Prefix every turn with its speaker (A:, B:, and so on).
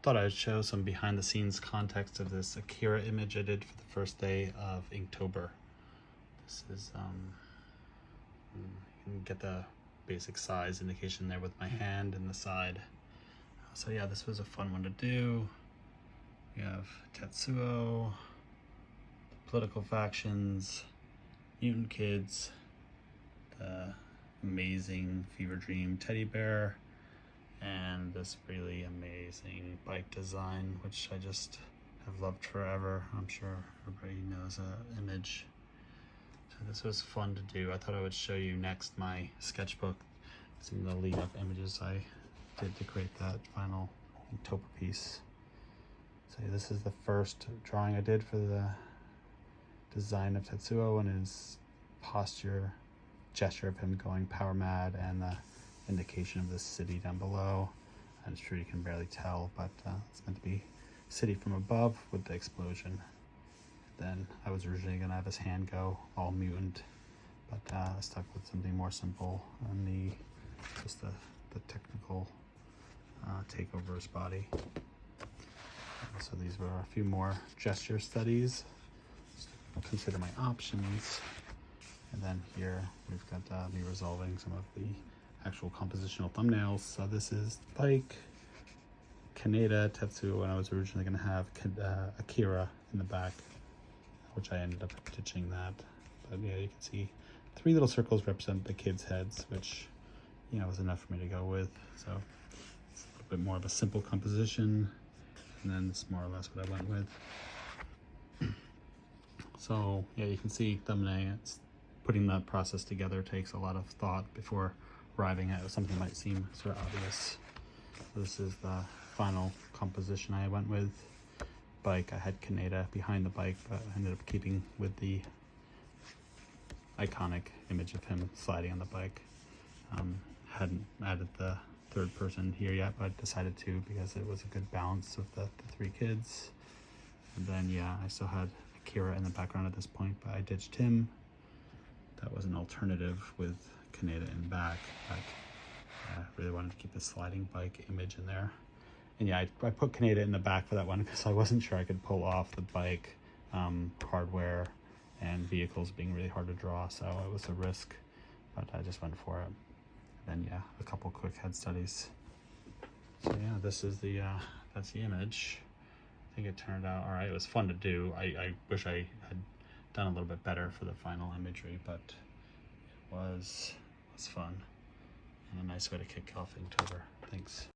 A: thought I'd show some behind the scenes context of this Akira image I did for the first day of Inktober. This is, you can get the basic size indication there with my hand and the side. So yeah, this was a fun one to do. We have Tetsuo, political factions, mutant kids, the amazing Fever Dream teddy bear, and this really amazing bike design, which I just have loved forever. I'm sure everybody knows the image. So this was fun to do. I thought I would show you next my sketchbook, some of the lead up images I did to create that final Inktober piece. So this is the first drawing I did for the design of Tetsuo and his posture, gesture of him going power mad, and the indication of the city down below. I'm sure you can barely tell, but it's meant to be city from above with the explosion. Then I was originally gonna have his hand go all mutant, but I stuck with something more simple and just the technical take over his body. So these were a few more gesture studies. Consider my options. And then here we've got me resolving some of the actual compositional thumbnails. So this is bike, Kaneda, Tetsuo, and I was originally going to have Akira in the back, which I ended up ditching that. But yeah, you can see 3 little circles represent the kids' heads, which, you know, was enough for me to go with. So it's a little bit more of a simple composition, and then it's more or less what I went with. So yeah, you can see thumbnails. Putting that process together takes a lot of thought before arriving at something that might seem sort of obvious. This is the final composition I went with. Bike, I had Kaneda behind the bike, but I ended up keeping with the iconic image of him sliding on the bike. Hadn't added the third person here yet, but I decided to because it was a good balance with the 3 kids. And then yeah, I still had Akira in the background at this point, but I ditched him. That was an alternative with Kaneda in back, but I really wanted to keep the sliding bike image in there. And yeah, I put Kaneda in the back for that one because I wasn't sure I could pull off the bike hardware and vehicles being really hard to draw, so it was a risk, but I just went for it. Then yeah, a couple quick head studies. So yeah, this is the that's the image. I think it turned out all right. It was fun to do. I wish I had done a little bit better for the final imagery, but it was fun and a nice way to kick off Inktober. Thanks.